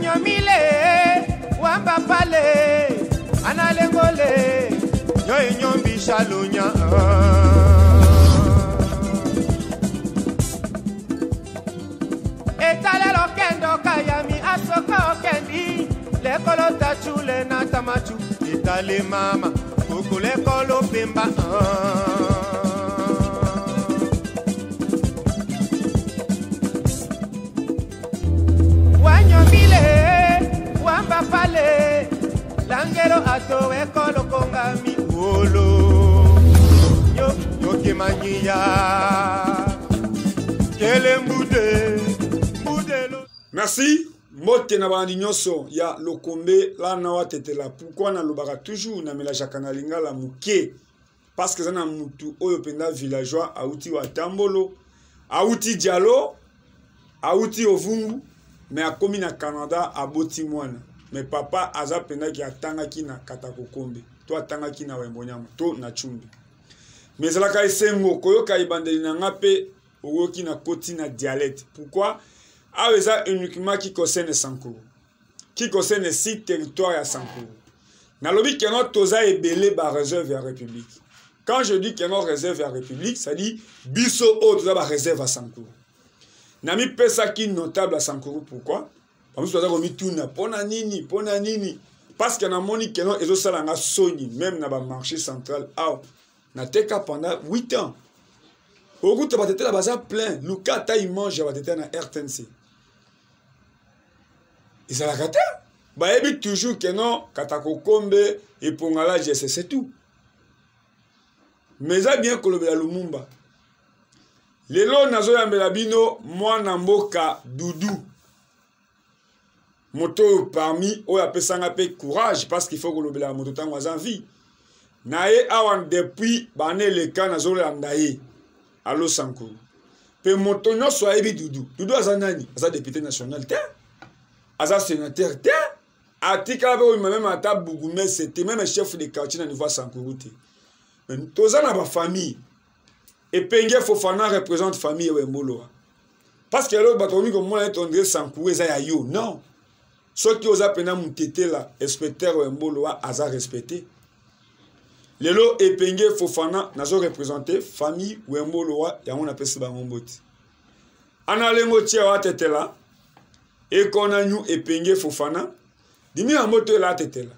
Wanyomile, wamba pale, analengole, nyoy nyombi shalunya. Etale lo kendo kayami asoko kendi, lekolo tachule na tamachu, etale mama, kukule kolo pimba. Wamba pale langero ato ekolo kongami olo yo kimanyia kele mbudelo. Merci. Mote na bandi nyoso ya lokombe la na watetela. Pourquoi na lobaka toujours na mela jakana lingala muke? Parce que zana mutu oyo penda villageois auti wa tambolo, auti dialo, auti ovungu. Mais à komi na Canada à boti mwana. Mais papa aza penda ki atanga ki na katakokombe. To atanga ki na wembonyama. To na chumbi. Mais la ka esengo koyo ka ibandeli na ngape ogo ki na koti na dialecte. Pourquoi? Aweza uniquement qui concerne Sankuru. Qui concerne 6 territoires à Sankuru. Na lobi keno toza ebele ba réserve à République. Quand je dis keno réserve à République, ça dit biso o toza ba réserve à Sankuru. Nami pesa qui notable à Sankuru. Pourquoi? Parce que nous pona nini. Parce que na moni keno ezo salanga soni même na ba marché central na teka pendant 8 ans. Au goût de la base plein, Luka ta mange va être na RTNC. Et ça la kata. Ba ebi toujours keno katakokombe et pongala GSS c'est tout. Mais ça bien kolobela Lumumba. Lelo nazo ya mbelabino mwana mboka Doudou. Moto parmi oya pesanga pe courage parce qu'il faut que le moto tango en vie. Nae awan depuis bané le cas nazo landaye allo Sankuru. Pe moto no so ebi Doudou. Doudou azanani, aza député national te. Aza sénateur te. Atika ba même ata Bougoumé c'était même chef de quartier na niveau Sankuru te. Mais toza na ba famille. Et Penge Fofana représente famille Wembolo. Parce que l'autre batomi comme moi est André Sankuru eza yo. Non. Ceux qui osent appeler Moutete là, inspecteur Wembolo aza respecté. Lelo et Penge Fofana nazo représenté famille Wembolo ya on appelle ça Momboti. Analengo tia wa tete là et qu'on a nous et Penge Fofana dimi en moto là tete là.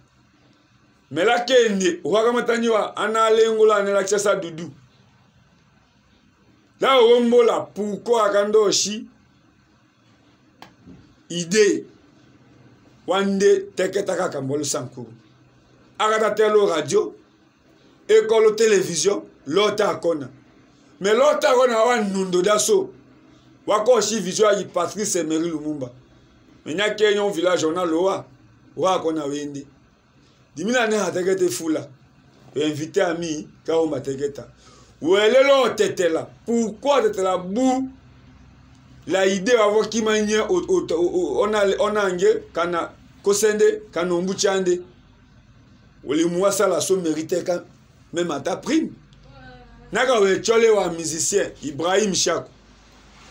Mais là kende wakamata wa analengo là na la Doudou. Là, on pourquoi Kandoshi idée wande teketaka kambolo Sankuru. Agata telo radio, école télévision, l'autre akona. Mais l'autre akona wa nundo daso. Wakoshi vision yi Patrice Emery Lumumba. Mais nya kenyon village on a loa. Wa akona wende. Dimina ne hatekete fula. Invité ami ka o mateketa. Où est le tête là? Pourquoi tête là bout? La idée va voir qui manie on a engé kana kosende kana mbuchande. Ou les mois ça la somme mérité quand même à ta prime. Naka we chole wa musicien Ibrahim Chako.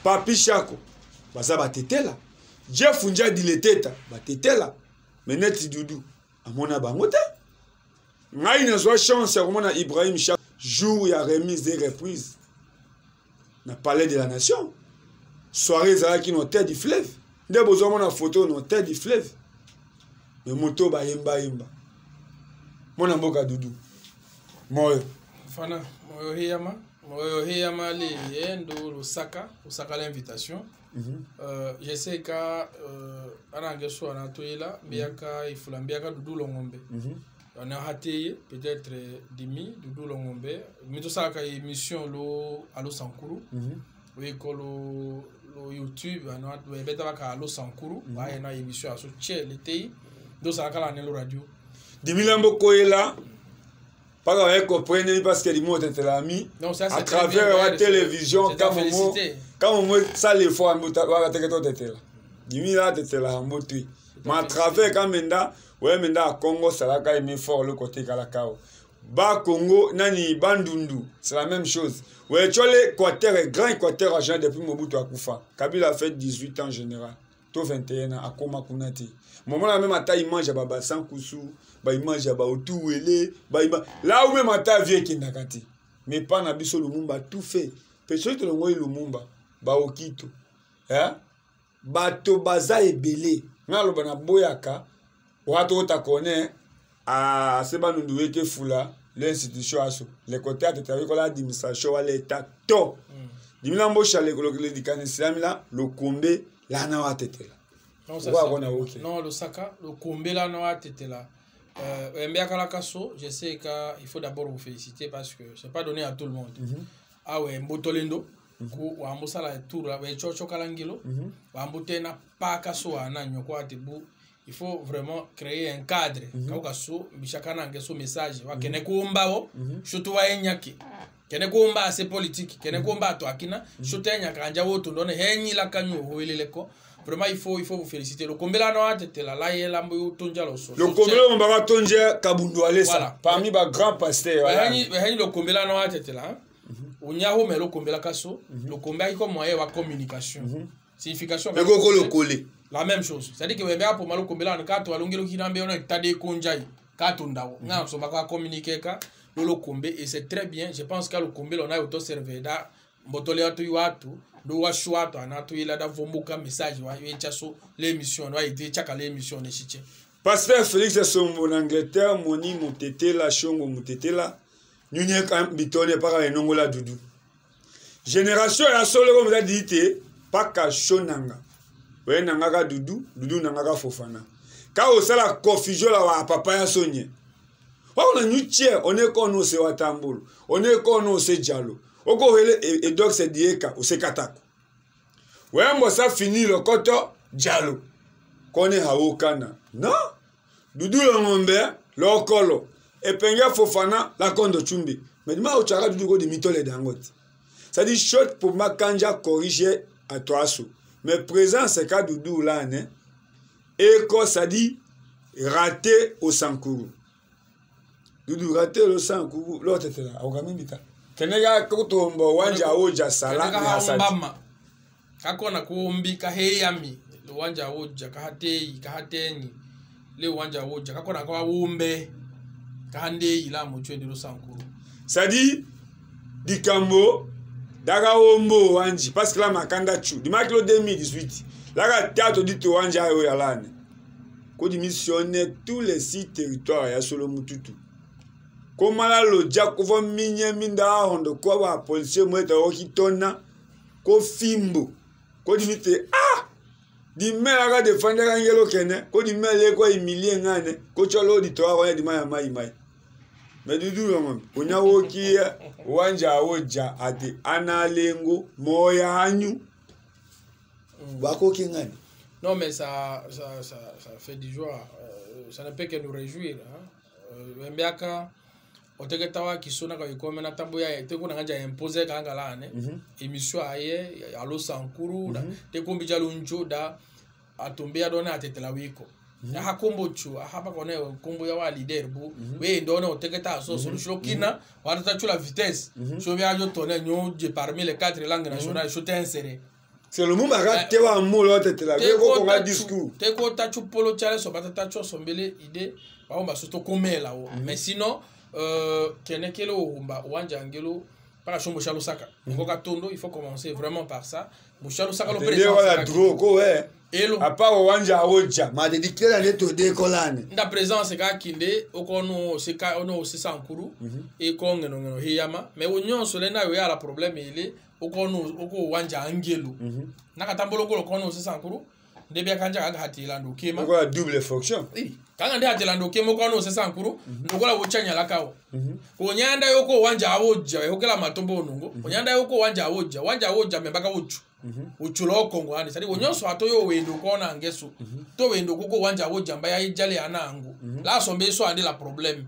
Papi Chako. Ba ça ba tête là. Jeff Unja dileteta ba tête là. Mais net Doudou. Amona bangote. Ngai na zo chance ya komona Ibrahim Chako. Jour il y a remise des reprises. On a parlé de la nation. Soirée ça qui nous tête du fleuve. Des besoin de photo nous tête du fleuve. Mais moto ba yemba. Mon amboka Doudou. Moi. Fana, moi hiyama li yendo Lusaka l'invitation. Je sais que anangeso anatoyela biaka ifulambia Doudou Longombe. On a raté peut-être Dimi, Doudou Longombe. Mais tout ça, il y a une émission à Sankuru. Oui, le YouTube, on a Allo Sankuru. Il y a une émission à l'été. Donc, ça a la radio. Dimi Lambo est là. Pas qu'on comprenne parce que les mots étaient l'ami. À travers la télévision, quand on met ça, les fois, on va être là. Dimi là, était là, mais à travers quand Menda. Ouais, maintenant à Congo, ça l'a mis fort le côté Kalakao. Bas Congo, Nani, Bandundu, c'est la même chose. Ouais, tu as l'équateur, grand équateur agent depuis Mobutu Akufa. Kabila a fait 18 ans en général. to 21 akoma kunati moment même ata image ya baba sankusu ba image ya ba otuwele ba image là où même ata vie kindakati mais pas na biso Lumumba tout fait personne te longo Lumumba ba okito bato baza ebele ngalo bana boyaka wato otakone a seba nundu weke fula l'institution aso le côté à travailler avec l'administration à l'état to dimina mbosha le dikanisila mila le kombe la na watetela non le saka le kombe la na watetela mbiaka la kaso je sais qu'il faut d'abord vous féliciter parce que c'est pas donné à tout le monde ah ouais mbotolendo ku wa mbosala tour la chocho kalangilo wa mbotena pa kaso ana nyoko atebu. Il faut vraiment créer un cadre. Kaukaso bishakana ngeso message wa kene kuombawo shutu wa enyaki kene kuomba ase politique kene kuomba to akina shutu enyaka anja wotu ndone henyi la kanyu hoeleleko. Vraiment il faut vous féliciter. Le kombela no atetela la yela mbo tonja lo so. Le kombela mba tonja kabundu alesa parmi ba grand pasteur voilà. Henyi le kombela no atetela unyaho melo kombela kaso le kombela iko moyen wa communication. Signification le coller. La même chose. C'est-à-dire que wembe hapo malo kombela na kato alongelo kinambe ona tade konjai kato ndawo. Nga so baka communiquer ka lolo kombe et c'est très bien. Je pense que le kombe on a auto server da mbotole watu do wa shwato anato ila da vombuka message wa yechaso l'émission wa ite chaka l'émission ne chiche. Pasteur Félix Sombo en Angleterre moni mutete la shongo mutete la nyunye ka bitone para enongola dudu. Génération ya solo comme ça dit pas ka shonanga. Ouais nangaka dudu nangaka fofana ka osala confusion la wa papa ya sonye on a nutie on est kono se watambolo on est kono se dialo oko hele et donc c'est dieka o se katako ouais mo ça fini le koto dialo kone haokana non dudu le ngombe le kolo et penga fofana la kondo chumbi mais dima o chaka dudu ko de mitole dangote ça dit short pour makanja corriger à toi so. Mais présent c'est cas Doudou là né et quoi ça dit raté au Sankuru Doudou raté au Sankuru l'autre était là au gamimita kenega kotombo wanja oja sala ya sadi kakona kuombi kaheyami le wanja oja kahatei kahateni le wanja oja kakona kwa umbe kahande ila mochwe lo Sankuru ça dit dikambo daga ombo wanji parce que la makanda chu di maklo 2018 la ga théâtre dit wanja yo yalane ko di missionner tous les 6 territoires ya solo mututu ko mala lo jakovo minye minda hondo ko ba policier mweta okitona ko fimbo ko di mite di mela ga defender ngelo kene ko di mele ko humilier ngane ko cholo di to ko di maya mai mais du tout on a woki wanja oja ati analengo moya hanyu bako kingani. Non mais ça fait du joie, ça ne peut que nous réjouir mbiaka otegetawa kisona ka ikome na tambo ya te kuna nganja imposer kanga lane émission aye alo Sankuru te kombi jalo njoda atombea dona atetela wiko ya hakombo chu hapa kone kombo ya wa leader bu we ndona otegeta so solution kina wata chula vitesse so bia jo tone nyo je parmi les 4 langues nationales je t'insérer c'est le moment raté wa mulo tetela ko ko nga discours te ko ta chu polo chale so batata chu sombele idée ba on ba so to komela o mais sinon kenekelo umba wanja ngelo para chombo chalo saka ngoka tondo il faut commencer vraiment par ça Mouchalo saka lo président voilà drogo ouais elo apa wanja oja ma dedikela neto de kolane nda présence ka kinde okono seka ono se Sankuru e ko ngeno hiyama mais wonyo so lena we ala problème ile okono oko wanja angelo nakatambolo ko kono se Sankuru ndebia kanja ga hatila ndo kema ko double fonction kanga ndi hatila ndo kema kono se Sankuru ndokola wochanya lakawo ko nyanda yoko wanja awoja hokela matombo nungo nyanda yoko wanja awoja membaka wochu uchulo kongo ani sadi wonyoso atoyo wendo kona ngesu to wendo koko wanja awoja mbaya ijale anangu la sombe so andi la problème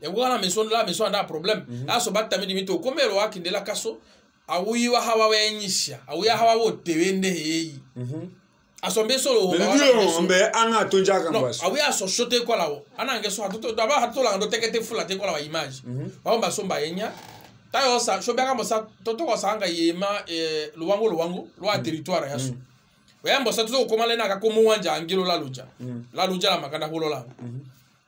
e wona meso anda problème la so batta mi dimito komero akinde la kaso awuyiwa hawa wenyisha awuya hawa wote wende heyi asombe solo mbe anga tonja kangwaso awuya so shote ko lawo anange so atoto daba hatola ndo tekete fula te ko la image ba somba yenya tayo sa shobeka mosa toto ko sanga yema luwango lwa territoire yaso Wembo sa tuzo komale na ka komo wanja angelo la luja. La luja la makanda holo la.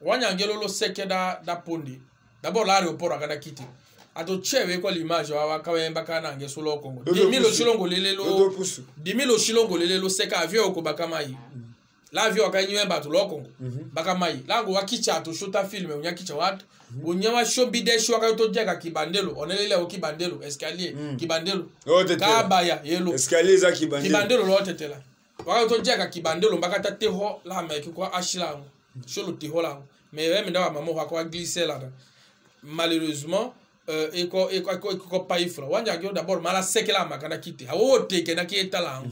Wanja angelo lo seke da pondi. D'abord l'aéroport akada kiti. Ato chewe ko l'image wa kawemba kana nge solo Congo. 10 000 shilongo lelelo. 10 000 shilongo lelelo seka avion ko bakamai. L'avion akanyiwe batu lo Congo. Bakamai. Lango wakicha to shoota film unyakicha watu. Unyawa show bide show akato jeka kibandelo. Onelele o kibandelo escalier kibandelo. Kabaya yelo. Escalier za kibandelo. Kibandelo lo tetela. Wakato jeka kibandelo mbakata teho la meki kwa ashila. Sholo teho la. Mais même dans maman va quoi glisser là. Malheureusement eko paifra wanja gyo d'abord mala sekela makana kiti hawo teke na kieta la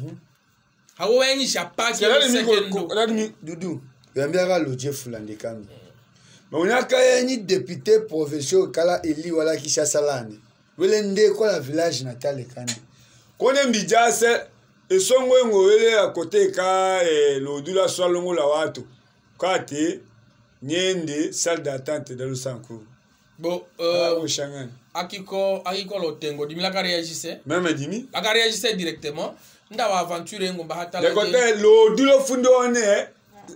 hawo enyi chapa ki sekendo radmi dudu yambia loje fulande kambi monaka yenyi député provincial kala eli wala kisha salane wele nde ko la village natal kandi kone mbijase esongo ngowele à côté ka lodula swalongo la watu kate nyende salle d'attente de Lusanku. Bon, akiko lo tengo dimi la ka réagissait. Même dimi. La ka réagissait directement. Nda wa aventure ngomba hata la. De côté lo dulo fundo one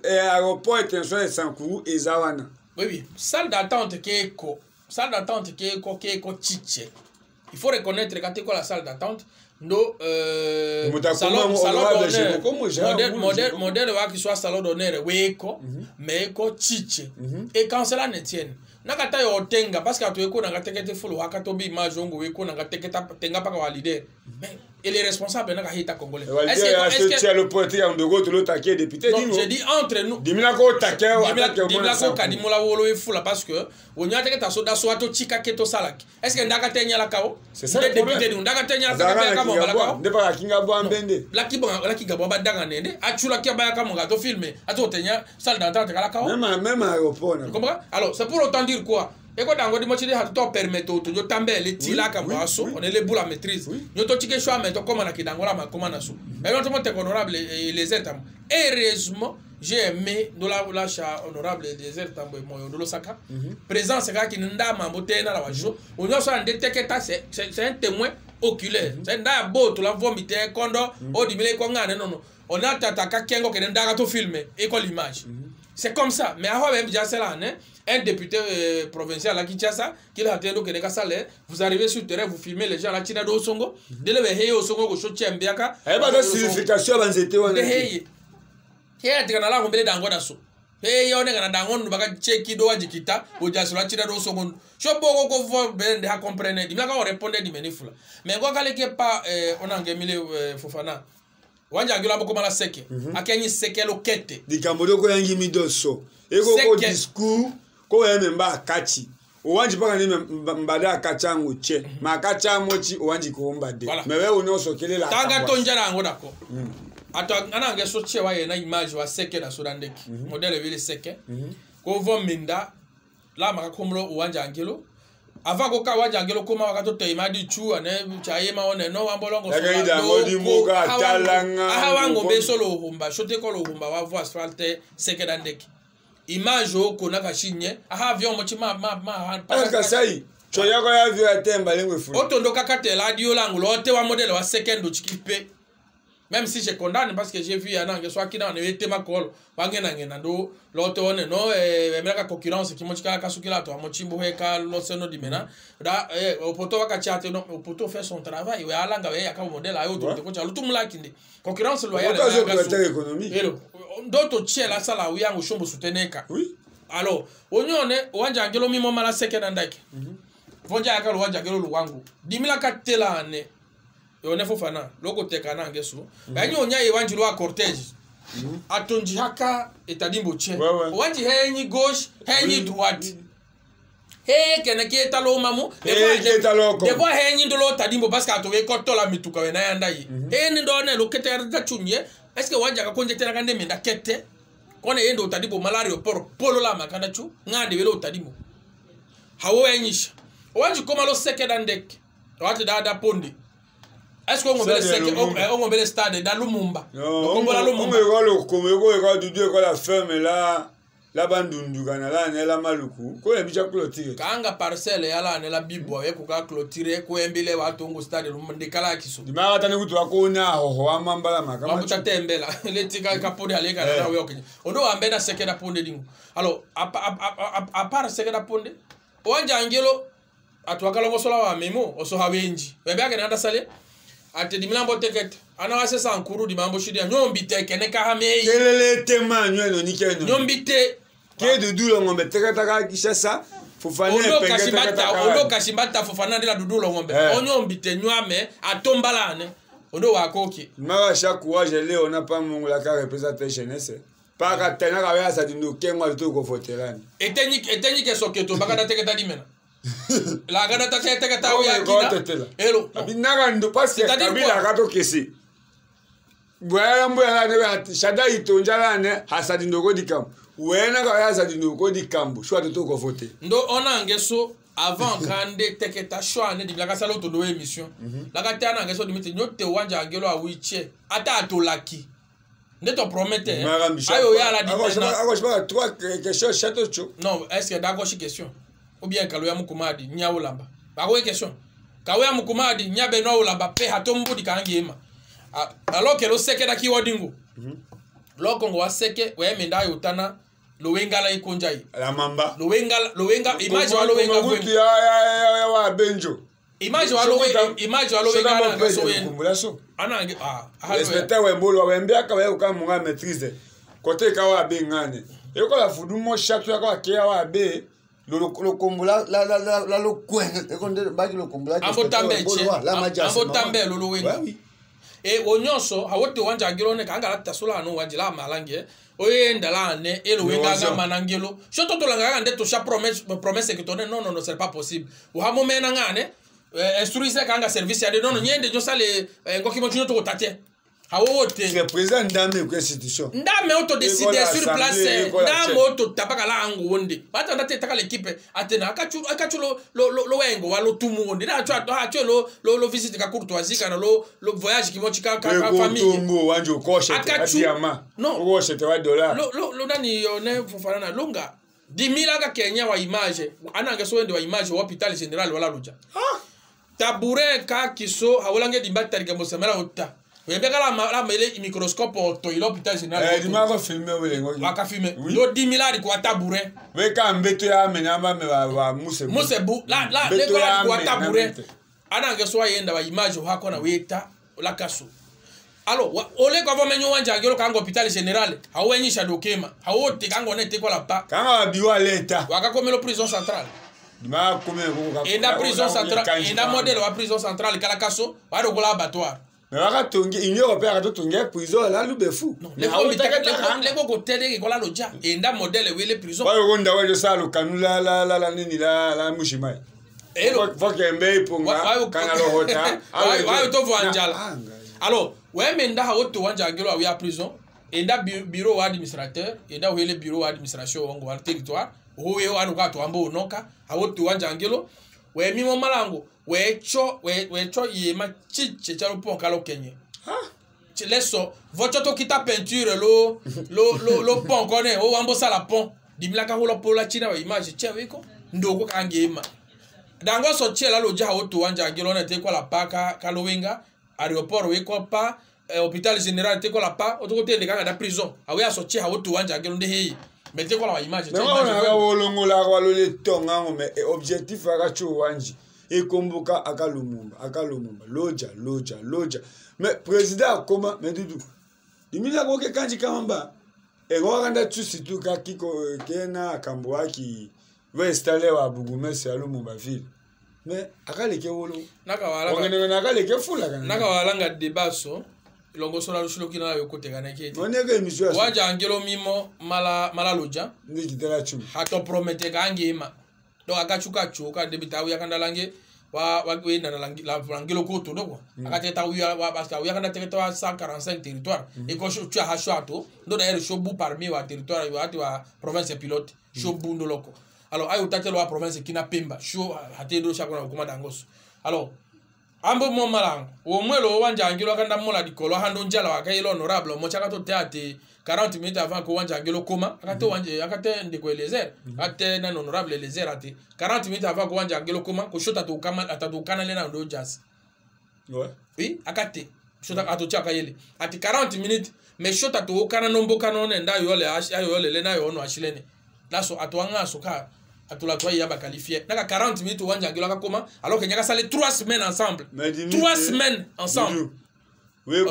aéroport international de Sankuru et Zawana. Oui. Salle d'attente keko. Salle d'attente keko chiche. Il faut reconnaître quand la salle d'attente ndo salon d'honneur modèle wa qui soit salon d'honneur weko mais ko chiche et quand cela ne tienne nakata yo tenga parce que atoyeko na gatekete fulo wakatobi image ngo weko na gateketa tenga paka wa leader mais il est responsable na hita congolais est-ce que le portier en de gauche l'autre taquet député dit j'ai dit entre nous dimila ko taquet dimila ko kadimola wolo e fula parce que wonya teketa soda so ato chika keto salaki est-ce que ndaka tenya la kao c'est ça le député nous ndaka tenya la kao la kao de pas kinga bo ambende la kinga bo badanga nende achula kia ba kama ngato filmer ato tenya salle d'attente la kao même aéroport comprends alors c'est pour autant dire quoi et quand on dit moi tu dis to permettre to yo tambe le tila kama aso on est les boules à maîtrise yo to tike choix mais to comme na kidangola ma comme na so et non tout honorable les états heureusement j'ai aimé de la cha honorable des états moyo de l'Osaka présence c'est qui nda mambo tena la wajo on yo so ande teketa c'est un témoin oculaire c'est nda bo to la vomité kondo o di mele ko ngane non on a tataka kengo ke nda to filmer et ko l'image c'est comme ça mais avant même déjà c'est là un député provincial à Kinshasa qui a attendu que les salaires vous arrivez sur le terrain vous filmez les gens là Tina do Songo de le veiller au Songo go chotia mbiaka et pas de signification banzete wana hey tigana la ngombele dango daso hey yone kana dango baka cheki do wajikita ojaso la Tina do Songo shobo ko vo bende ha comprendre dimaka on répondait di menifula mais ngo kale ke pas on a ngemile Fofana wanja ngila boko mala seke akenyi seke lo kete di kambodo ko yangi midoso eko ko discours ko yeme mba kachi owanji paka ni mbada kachangu che makacha mochi owanji ko mbade mewe unoso kele la tanga tonjara ngo dako ato anange so che wa yena image wa seke na surandeki modele vile seke ko vo minda la makakomlo uwanja angelo avant ko ka wanja angelo koma wakato to imadi chu ane chayema one no ambolongo so la ngodi muga talanga aha wango be solo humba shote ko lo humba wa vo asfalte seke dandeki image ko na kashinye aha avion mo chima ma parce que sai choya ko ya avion atemba lengwe fu otondo kakatela adio langu lote wa modèle wa second chikipe même si je condamne parce que j'ai vu anange so akina ne wete makolo wangena ngena ndo lote one no emeka concurrence kimochika kasukila to amochimbo heka lo seno dimena da opoto wakachate no opoto fait son travail we alanga we yakabo modèle ayo to ko cha lutumla kindi concurrence loyale na économie hello d'autres tiers sala uyango shombo suteneka oui alors onyone wanja ngelo mimo mala sekena ndake vonja yakalo wanja ngelo luwangu dimila katela ne yone Fofana loko tekana ngeso banyo nya yewanji lo cortège atonji haka etadimbo che wanji henyi gauche henyi droite he keneke talo mamu de bo henyi ndolo tadimbo parce que atowe kotola mituka we na yanda yi he ndo ne lo kete ga chunye est-ce que wanja ka konje tena kande menda kete kone yendo tadimbo malario polo la makanda chu ngande welo tadimbo hawo enyisha wanji koma lo sekeda ndek wati dada pondi est-ce qu'on veut le stade dans Lumumba on veut le comme ego du Dieu la ferme là la bandundugana la ne la maluku ko ebicha clôture kanga parcelle yala ne la bibwa ye kuka clôture ko embile watu ngo stade lumande kala kiso dimara tane kutu akona ho amambala makama mabuta tembela letika kapode aleka na we okenye ondo ambena sekeda ponde dingo alors à part sekeda ponde wanja angelo atwakala ngosola wa memo oso hawenji webe ake nanda sale ate dimilambo teket ana wase sankuru dimambo shidi nyombi teke ne kahamei kelele tema nyweno nikeno nyombi te ke dudu ngombe teka kishasa fufane ondo kashibata fufana ndela dudu ngombe onyombi te nywame atombalane ondo wakoki mara chaque fois je leo na pas mon la représentation ese para tena ka ya sa dindo kengwa to ko foterani etenyi ke soketo baka teke dimena la gana ta teke ta ya kina elo abinaga ndo parce que kabila kato kesi bwaya mbwaya ne shada itonjala ne hasadi ndoko dikam wena ka ya hasadi ndoko dikambo shwa to ko voter ndo ona ngeso avant kande teke ta shwa ne dibla ka sala to do émission la ka tana ngeso dimite nyote wanja angelo a wiche ata atolaki ndeto promete ayo ya la dipena ako je pas trois questions château cho non est-ce que d'accord question ou bien kaloya mukumadi nya ulamba bako question kaloya mukumadi nya beno ulamba pe hatombudi kangema alors que lo seke da kiwodingo lo kongo wa seke we menda yotana lo wengala ikonjai la mamba lo wenga image wa lo wenga vuti ya wa benjo image wa lo wenga na so kumbulaso ana respecter we bolo we mbia ka we ukamunga maîtrise côté ka wa bengane eko la fudumo chatu ya ka ke wa be lo kombula la lo kwen eko nde baki lo kombula ambotambe lo wenga e onyoso hawote wanja ngirone kanga latta sola no wanjila malange oyenda la ne elo wenga ga manangelo shoto to langa nde to sha promesse que tonne non c'est pas possible o ha momena ngane instruise kanga service ya de non nyende jo sale ngoki mo to tate hawote le président ndame ko institution ndame auto décider sur place ndame auto tabaka la ngo wonde bata ndate taka l'équipe atena akachu lo wengo wa lo tumu wonde na achu lo visite ka courtoisie kana lo voyage ki mo chika ka famille tumbo wanjo koshe adiama non koshe te wa dollar lo nani one fofana na longa 10,000 ka Kenya wa image ananga so wende wa image wa hôpital général wala luja tabure ka kiso hawolange dimbata rigambo samara otta webeka la mele microscope to l'hôpital général di mako filmer wele ngo waka filmer lo 10,000 ko tabure we ka mbeto ya menyamba me wa musebu la le ko tabure ana ngeso yenda wa image hako na weta la kaso alors ole ko vamenyo wanja ngelo kango hôpital général hawenyisha dokema hawote kango nete ko la pa kanga biwa leta waka komelo prison centrale ma komelo ko ka enda prison centrale enda modèle wa prison centrale kala kaso wa do ko la abattoir mais waka tongi union européenne to tongi prison la lube fou le ko ko tede ko la loja enda modèle wele prison wa yo nda wa yo salo kanula la nini la mushima faut que mbe ponga kana lo hota wa yo to vanjala alors ouais menda ha woto wanja ngelo wa prison enda bureau wa administrateur enda wele bureau wa administration wango wa territoire howe wa nuka to ambo noka ha woto wanja ngelo we mimo malango we cho yema chiche chalo pon kalo kenye leso vocho to kita peinture lo pon kone o ambo sala pon dimlaka holo pola china wa image chewiko ndoko kangema dango so chela lo ja woto wanja ngelo na te ko la paka kalo wenga aéroport we ko pa hôpital général te ko la pa auto côté de kanga da prison awe asochi ha woto wanja ngelo nde hei mete ko la image te image ko longola ko lo le tonga ngo me objectif aga chu wanji e komboka akalumumba loja mais président comment mais dudu dimila ko ke kanji kamamba e ngo kanda tu situ ka kiko kena kamboa ki va installer wa Bugumesi alumumba ville mais akaleke wolo nakaleke fula kana nakawalanga debaso longo sola lushulokina yo kote kana kete onega emission waja angelo mimo mala loja nikitela chumi hato promete kangema do akachuka debita uya kandalange wa kwenda na langelo koto ndoko akateta uya basta uya kanda territoire 145 territoire et ko chu ha chwato ndo da ele shobu parmi wa territoire wa province pilote shobu ndoloko alors ayo tatelo wa province kina pemba sho hatendo shakona hukuma dangoso alors ambo mo malang o mwelo wanja ngilo kanda mola dikolo hando njala wakailo honorable mo chaka to teate 40 minutes avant ko wanja ngilo koma akate wanje akate ndiko elezer ate na honorable elezer ate 40 minutes avant ko wanja ngilo koma ko shota to kama atatu kana lena ndo jazz oui akate shota ato chaka yele ati 40 minutes me shota to kana nombo kana nenda yole lena yono ashilene laso atwanga soka atula toi yaba qualifié naka 40 minutes wanja ngilo akakoma alors que nyaka sale 3 semaines ensemble 3 semaines ensemble oui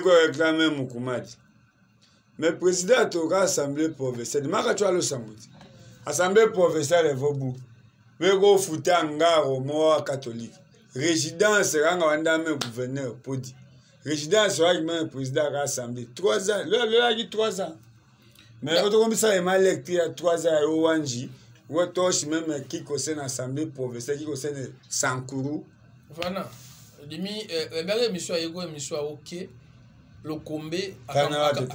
quoi réclamer Mukumadi mais président toka assemblée provinciale maka tu alo sambuti assemblée provinciale evobu we go futa ngaro mo catholique résidence ranga wandame gouverneur podi résidence wa même président ka assemblée 3 ans le a dit 3 ans mais auto comme ça est mal électé à 3 ans au wanji ou tosh même qui concerne assemblée provinciale qui concerne Sankuru voilà dimi belle mission yego mission OK le kombe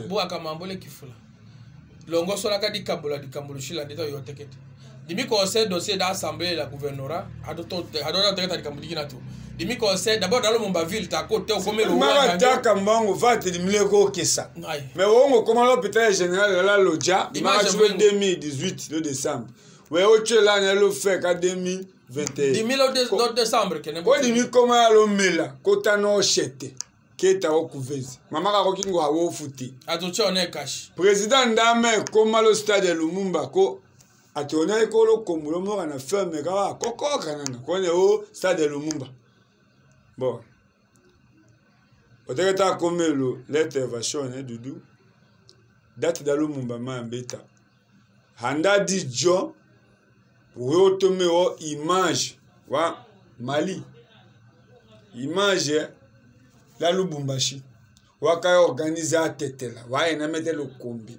bo akamambole kifula longo sola ka dikambula shila ndeta yo tekete dimi conseil dossier d'assemblée la gouvernorat adoto teketa dikambuli kinatu dimi conseil d'abord dans le Mumba ville ta côté au komelo ma ta kambango va te dimile ko kesa mais on comment l'hôpital général la loja ma 2018 le décembre ouais au tchela na le fait ka 2021 2000 décembre que ne dimi comment lo mela kota no chete keta okuvezi mama ka kokingo hawo futi atocha one cash président ndame koma lo stade Lumumba ko atona ko lo komulo mo na ferme ka koko kanana ko ne o stade Lumumba bon oteketa komelo l'intervention ne dudu date da Lumumba ma mbeta handa di jo pour tomber o image wa Mali image la Lubumbashi waka organiser tetela wa ena mete le kombi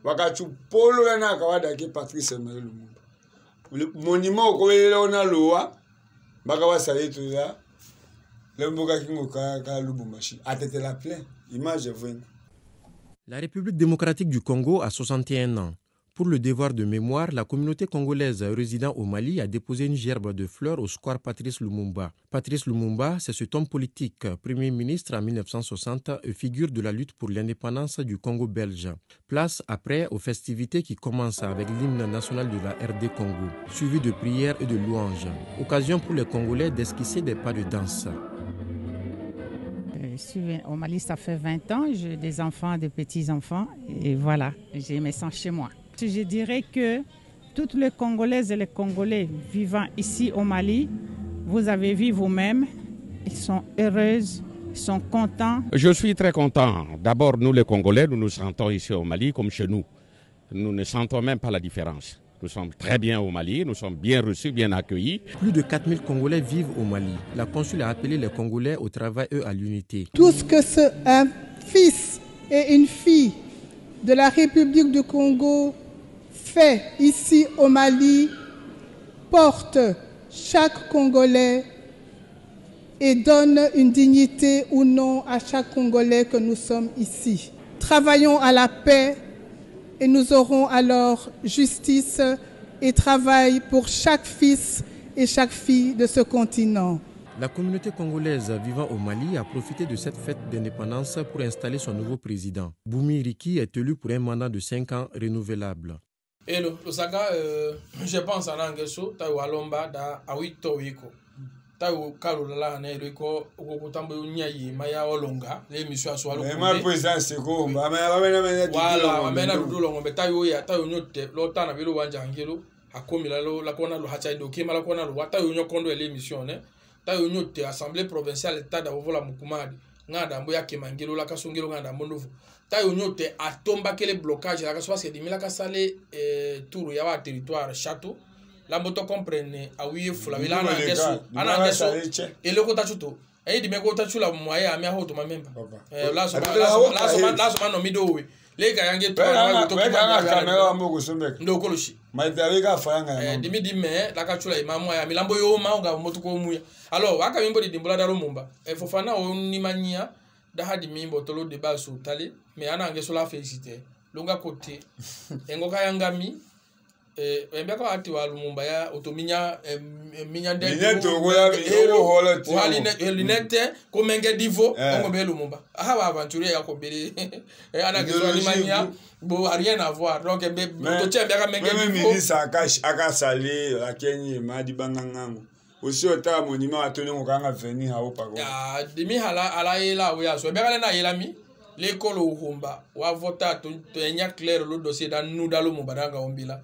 waka chu polo na kawada ke Patrice Emery Lumumba monument ko le na loa baka wa sale tout là le mboka kingo ka Lubumbashi atetela plein image venue. La République démocratique du Congo a 61 ans. Pour le devoir de mémoire, la communauté congolaise résidant au Mali a déposé une gerbe de fleurs au square Patrice Lumumba. Patrice Lumumba, c'est cet homme politique, Premier ministre en 1960 et figure de la lutte pour l'indépendance du Congo belge. Place après aux festivités qui commencent avec l'hymne national de la RD Congo, suivi de prières et de louanges. Occasion pour les Congolais d'esquisser des pas de danse. Je suis au Mali, ça fait 20 ans, j'ai des enfants, des petits-enfants, et voilà, j'ai mes sens chez moi. Je dirais que toutes les Congolaises et les Congolais vivant ici au Mali, vous avez vu vous-même, ils sont heureuses, ils sont contents. Je suis très content. D'abord, nous les Congolais, nous nous sentons ici au Mali comme chez nous. Nous ne sentons même pas la différence. Nous sommes très bien au Mali, nous sommes bien reçus, bien accueillis. Plus de 4000 Congolais vivent au Mali. La consul a appelé les Congolais au travail et à l'unité. Tout ce que un fils et une fille de la République du Congo fait ici au Mali porte chaque Congolais et donne une dignité ou non à chaque Congolais que nous sommes ici. Travaillons à la paix et nous aurons alors justice et travail pour chaque fils et chaque fille de ce continent. La communauté congolaise vivant au Mali a profité de cette fête d'indépendance pour installer son nouveau président. Boumi Riki est élu pour un mandat de 5 ans renouvelable. Et le saga, je pense à l'angeso, ta walomba da awito wiko. Ta kalula na riko okutambo nyayi maya olonga, les missions so alo. Mais président c'est ko, ba amena dulo ngombe ta yo ya ta yo nyote, lo ta na belo wanja ngelo, akomi la lo la kona lo hacha ndo kema la kona lo wata yo nyokondo les missions ne. Ta yo nyote assemblée provinciale ta da vola Mukumadi, ngada mbo ya kemangelo la kasongelo ngada mondovu. Ta yo nyote atomba kele blocage la kaso parce que dimila kasale tour ya wa territoire château la moto comprenne a wiye fula wila ana ngeso ele ko tachuto e di me ko tachula moya ami a hoto mamemba la so no midowe le ka yange to na to ka kamera mbogo sombeka ndo koloshi maitari ka fanga dimi dime la kachula imamu ya milambo yo ma nga moto ko muya alors aka mimbo di dimbula da Lumumba e fofana oni mania da hadi mimbo tolo de baso tali mais ana ngeso la féliciter longa côté engo ka yangami Mbeko ati wa Lumumba ya otominya minya ndende Lineto goya elo hola ti. Linete komenge divo ngombe Lumumba. Aha wa aventurier ya kobele. Ana kizo ni mania bo rien à voir. Donc to tchembe ka menge divo. Même ministre aka sali la Kenya madi bangangango. Aussi ota monument atoni ngokanga venir ha opago. Ya demi ala yela oya so bekale na yela mi. L'école au Humba, ou à voter, tu es clair le dossier dans nous dans le Mubadanga Ombila.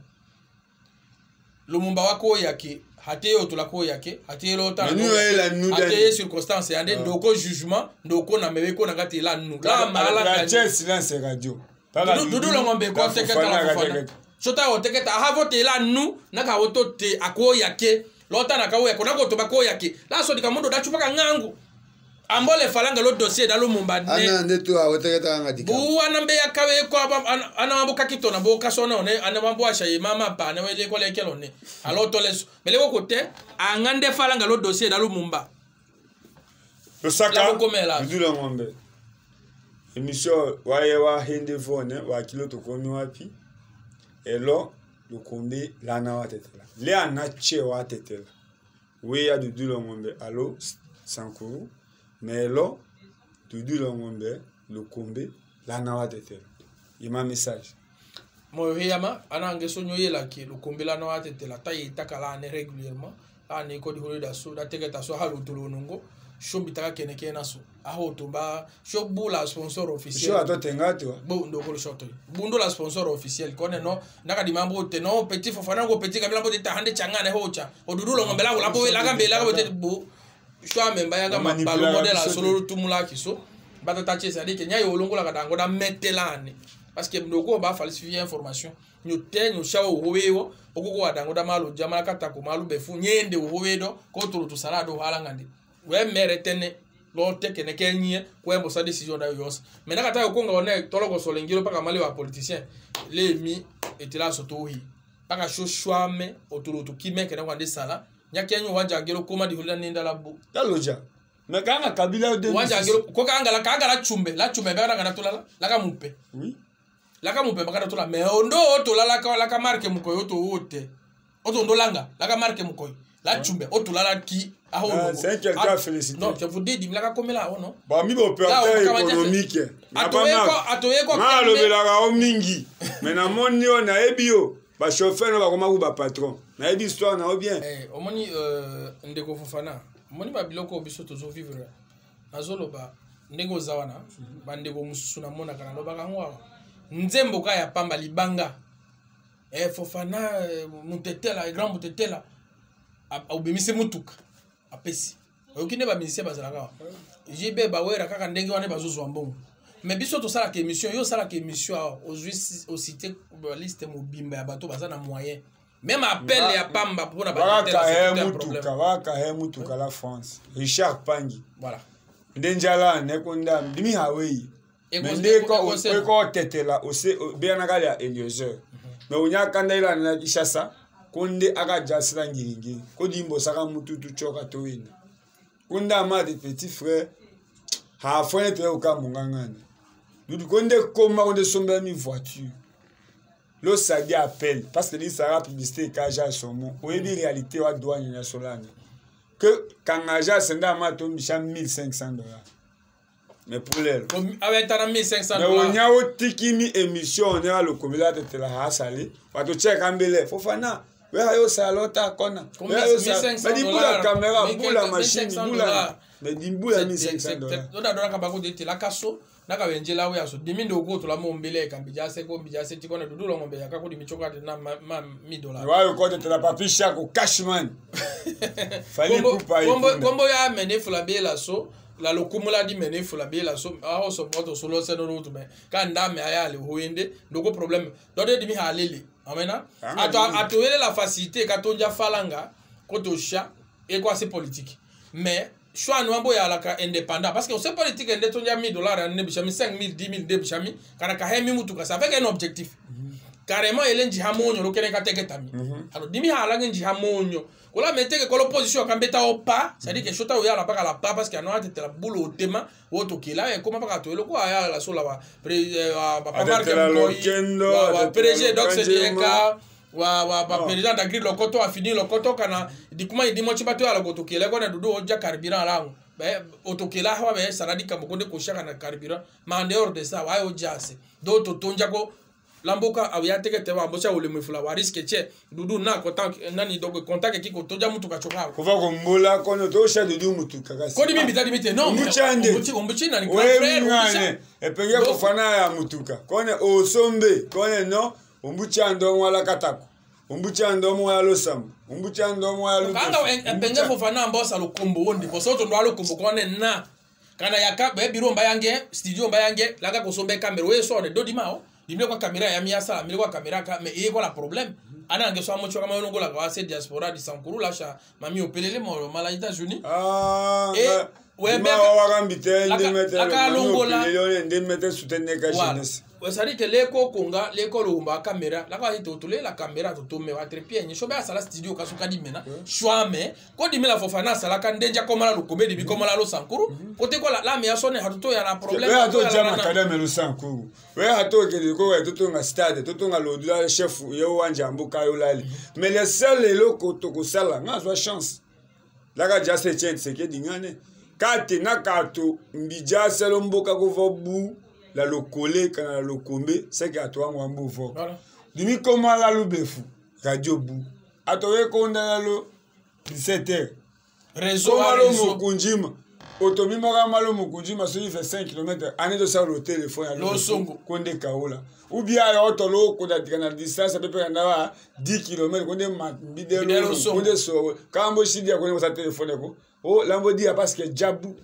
Lumumba wako yake, hate otula ko yake, hate lota. Hate circonstance, ande ndoko jugement, ndoko na meweko na gati la nous. La mala la silence radio. Dudu longombe ko teketa la fofana. Chota o teketa ha vote la nous, na ka woto te ako yake, lota na ka wo yako na ko to bako yake. La so dikamondo da chupaka ngangu. Ambole falanga lo dossier dans le Mumbadne. Ana ndeto awoteketa ngati. Bu anambe yakawe ko ana mambo kakito na bo kasona one ana mambo ashaye mama pa na wele ko lekelo ne. Alors to leso. Mele ko côté angande falanga lo dossier dans le Mumba. Le saka. Du la ngombe. Émission waye wa hende fone wa kilo to komi wapi. Elo lo kombe lana wa tetela. Le ana che wa tetela. We ya du la ngombe allo Sankuru. Mais là, tu dis le combe, la nawa de terre. Il m'a message. Moi, Yama, Anange Sonyoye la qui le combe la nawa de terre, la taille takala régulièrement. Ah, Nico de Holo d'assaut, la tegeta so halo tolongo, Shobitaka Keneke naso, Ahotoba, Shobu la sponsor officiel. Je suis à toi, toi. Bon, donc le short. Bundo la sponsor officiel, connaît non, Naka di Mambo, non, petit Fofanago, petit Camila de Tahande Changane Hocha, au Dudu Longambela, la Boe, la Gambe, la Bote Beau. Choa memba yanga mabalo modèle à solo tumula kiso batata che ça dit que nya yo longo la kadango da metelane parce que ndoko ba falsifier information nyo te nyo shawo howewo okoko wadango da malo jamala kata ko malu befu nyende howedo ko tulu to salado halangande we mere tene lo teke ne kenye ko embo sa décision da yos mais nakata yo konga one toloko solengiro paka mali wa politicien les mi etila sotohi paka choa me otulu to kimeke na kwande sala nyakenyo wanja ngero koma di hulana ninda labu taloja nakanga kabila de wanja ngero ko kanga la chumbe bana kana tolala la ka mupe oui la ka mupe bakana tola me ondo tolala ka marke mukoyo to wote oto ndolanga la ka marke mukoyo la chumbe otolala ki aho c'est quelqu'un félicité non je vous dis la ka komela o non ba mi bo opérateur économique atoyeko malo bela o mingi mais na moni on a ebio ba chauffeur no ba koma ku ba patron na ebi histoire na o bien omoni ndeko Fofana omoni ba biloko biso tozo vivre nazolo ba ndeko zawana ba ndeko mususu na mona kana loba kangwa nzembo ka ya pamba libanga Fofana mutetela grand mutetela obemise mutuka apesi okine ba ministère bazalaka jibe ba wera kaka ndenge wana bazozwa mbongo mais biso to sala ke émission yo sala ke émission au cité liste mobimba ya bato bazana moyen même appel ya pamba pour na ba waka mutuka la France Richard Pangi voilà ndenjala nekonda dimi hawei ko tetela ose bien na ya Eliezer mais unya kanda ila na Ishasa konde aka jasira ngiringi ko dimbo saka mututu choka to wina kunda ma de petit frère ha fone te o ka mungangana du konde koma konde somba mi voiture lo sadi appel parce que ça sera publicité kaja somo o ebi réalité wa douane na solane que kangaja senda ma to misha $1,500 mais pour l'air avec ta $1,500 mais on y a otikimi émission on a le comité de tela ha salé wa to check ambele Fofana we ayo salota kona mais di bula caméra bula machine bula mais di bula $1,500 on a donné ka bako de tela kaso na ka benjela we aso dimi ndo ko to la mombele ka mbijase ko mbijase tikona dudu lo ngombe yakako di michoka na $1,000 wa ko de tela papi chako cashman fallait couper kombo ya mene fulabela so la lokumula di mene fulabela so aho so moto solo seno route mais ka ndame ayale hoende ndoko problème dode dimi halele amena atoyele la facilité ka tonja falanga ko to sha et quoi c'est politique mais choix no ya la ka indépendant parce que c'est politique ende tonja $1,000 ne bishami 5,000 10,000 de bishami kana ka hemi mutu ka ça avec un objectif carrément elenji hamonyo lo kene ka teketami alors dimi halangi nji hamonyo kola meteke ko l'opposition ka mbeta o pas c'est à dire que chota o ya la pa la pa parce que no ate la boule au tema woto kila e comment pas to lo ko ya la so la ba marque Lokendo PDG donc c'est dire ka wa président d'agri lokoto a fini lokoto kana dikuma idi mochi bato ya lokoto kele ko na dudu oja carburant lango otokela hawa be saradi kamokonde ko shaka na carburant mais en dehors de ça wa oja se do to tonja ko lamboka awiyateke te wa mbocha ole mfula wa risque che dudu na contact nani dogo contact ki ko toja mutu ka choka ko va ko mbola kono to sha dudu mutu kakasi ko dimi bitadi bite non ombuchi na ni frère e penge ko fana ya mutuka kone o sombe kone no ombucha ndo wala katako ombucha ndo mo ya losam ombucha ndo mo ya lu kanga penge fo fana mbosa lo kombo wondi ko soto ndo alo kombo kone na kana yaka be biro mbayange studio mbayange laga ko sombe camera we so ne do dimao dimle kwa kamera ya miasa mile kwa kamera ka me e kwa la problème ana ngeso amocho kama yongo la kwa diaspora di Sankuru la cha mami opelele mo mala États-Unis et ouais mais wakambite ndemete ndemete soutenir ka jeunesse wasari ke leko konga leko lumba kamera la kwa hitotule la kamera totome wa trepie ni shoba sala studio kasuka di mena shwame ko di mela fofana sala kan denja komala lukombe di komala lo Sankuru pote ko la me asone hatuto ya na problème we hato jama kadame lo Sankuru we hato ke ko we toto nga stade toto nga lo la chef yo wanja mbuka yo lali mais les seuls loko to ko sala nga zo chance la ga ja se tient c'est que dingane kati na kato mbija selo mboka ko vobu la lokole kana la lokombe c'est que atwa ngwambo vo dimi koma la lubefu radio bu atowe ko ndala lo 17h réseau malo mukunjima otomima ka malo mukunjima so il fait 5 km ane de ça le téléphone ya lo songo konde kaola ou bien ya otolo ko da kana distance pe pe na 10 km konde mbidelo konde so kambo shidia konde sa téléphone ko o lambo dia parce que jabu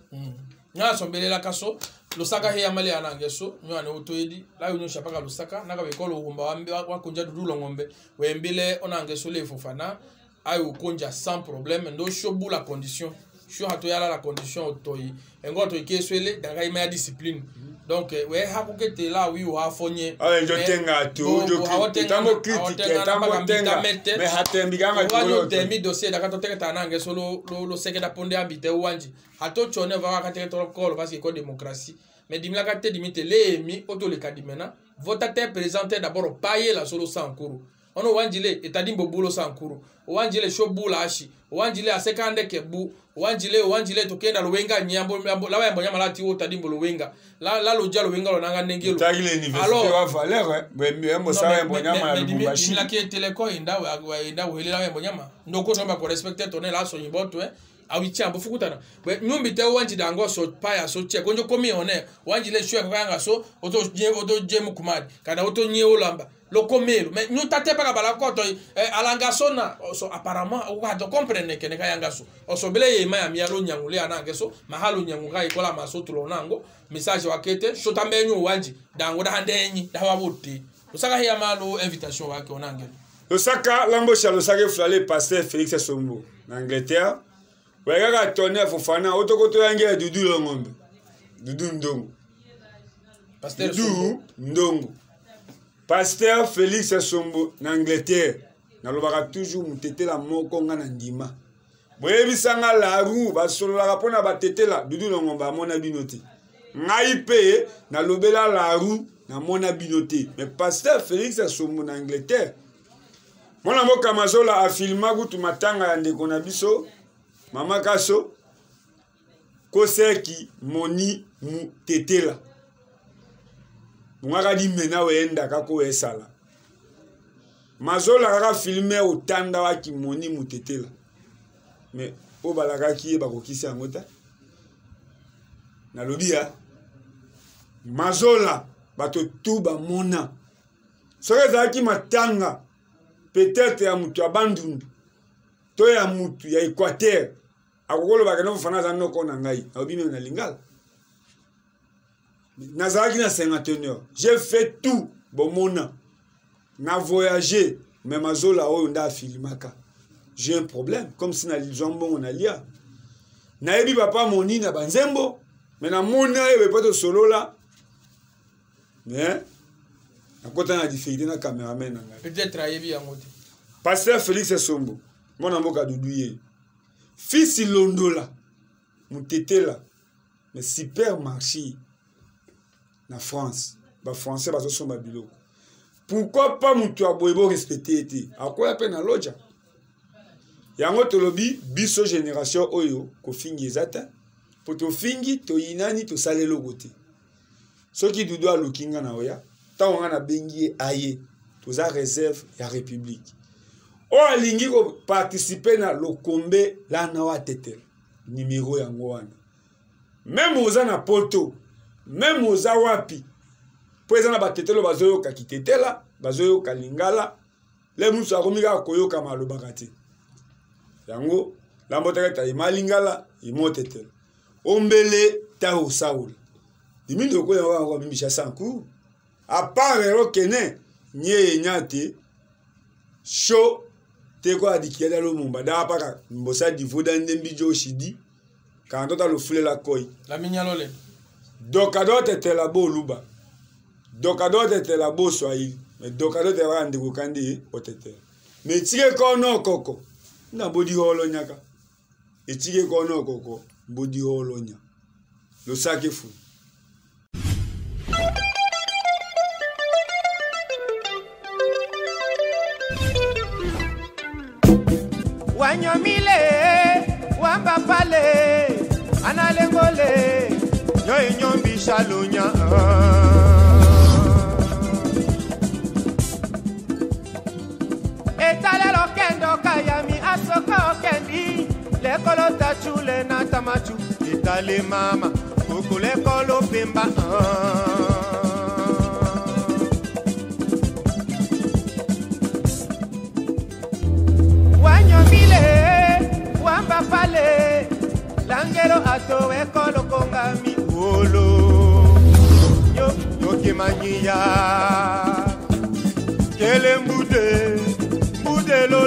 nya sombele la kaso Lusaka he amale anangeso nywane utoedi la yunyo shapaka Lusaka naka bekolo ugumba wambe wakunja dudulo ngombe wembile onangeso le fofana ayo konja sans problème ndo shobu la condition sho hato yala la condition otoi engo to ikeswele danga ima ya discipline donc we hakukete la wi wa fonye njo tenga tu tambo critique tambo tenga me hatembiganga tu temi dossier daka to teketa nangeso lo sekeda ponde ambite wanji hato chone va ka teketa kolo parce que ko démocratie mais dimla ka te dimite lemi oto le kadimena votateur présenté d'abord payer la solo Sankuru ono wanjile etadimbo bulo Sankuru wanjile shobula ashi wanjile asekande kebu wanjile tokenda luwenga nyambo la wembo nyama lati wo tadimbo luwenga la loja luwenga lonanga nengelo tagile université wa valeur wembo sa wembo nyama ya Lubumbashi dimla ke teleko inda uhele la wembo nyama ndoko somba ko respecter tonne la so yiboto awichambo fukutana we nyumbi te wanji dango so paya so che konjo komi one wanjile shwe kanga so oto jemu kumadi kana oto nye olamba lo komelo mais nous tate pas bala koto alanga sona so apparemment ou va de comprendre que ne kayanga so so bele ye ma mi alo nyangule anange so mahalo nyanguga ikola maso tulonango message wakete so tambenyu wanji dango da handenyi da wabuti usaka hiya malo invitation wake onange Lusaka lambo cha Lusaka flale pasteur Félix Sombo en Angleterre wega tonner fofana otokoto yange dudu lo ngombe dudu ndongo pasteur ndongo Pasteur Félix Sombo en Angleterre nalobaka toujours mutetela moko nga na ndima boyebisanga la roue basololaka mpona batetela dudu longomba amona bino te ngai mpe nalobela la roue namona bino te mais Pasteur Félix Sombo na Angleterre mwana mboka mazola afilma kutu matanga ya ndeko na biso mama kaso koseki moni mutetela Mungaka di mena wenda kako esala. Mazola kaka filme otanda wa kimoni mutetela. Mais o balaka ki bako kisi angota. Na lobia. Mazola bato tuba mona. Soke zaki matanga peut-être ya mutu abandundu. To ya mutu ya Équateur. Akokolo bakana fana za noko na ngai. Obime na lingala. Nazaki na 51 heures. J'ai fait tout. Bon mona. Na voyagé. Mais mazola o nda filmaka. J'ai un problème. Comme si na lizombo on alia. Na ebi papa moni na banzembo. Mais na mona ebe pas de solo là. Mais na kota na difficulté na cameraman na. Peut-être ayebi yangote. Pasteur Félix Sombo. Mona mboka duduye. Fils Londola. Mutetela. Mais supermarché. Na France, ba français bazo somba biloko. pourquoi pas mutu aboyebo respecter ete akoya pe na loja yango tolobi biso génération oyo kofingi ezata po tofingi toyinani tosale logote soki dudu alukinga na oya tango na bengi aye toza réserve ya république o alingi ko participer na lokombe lana wa tetel numéro yango wana même oza na poto même oza wapi po eza na batetelo bazoyoka kitetela bazoyoka lingala le musu akomika koyoka malobaka te yango lambotaka ta imalingala imotetela ombele ta osaola dimindo ko yawa wa bimisha sanku a part ero kene nye nyate show te ko adikiela lo mumba da paka mbosa divoda ndembi jo shidi quand on a le flé la koi la mignalole dokado tetela bo luba dokado tetela bo swahili mais dokado te rande ko kandi otete mais tike ko no koko na bodi holo nyaka e tike ko no koko bodi holo nya lo sake fu wanyomile wamba pale analengole nyoy nyombi shalunya etalelo kendo kayami asoko kendi lekolo tachule na tamachu etale mama kokole kolo pemba wanyomile wamba pale langelo ato ekolo kongami olo yo kimanyia kele mbude lo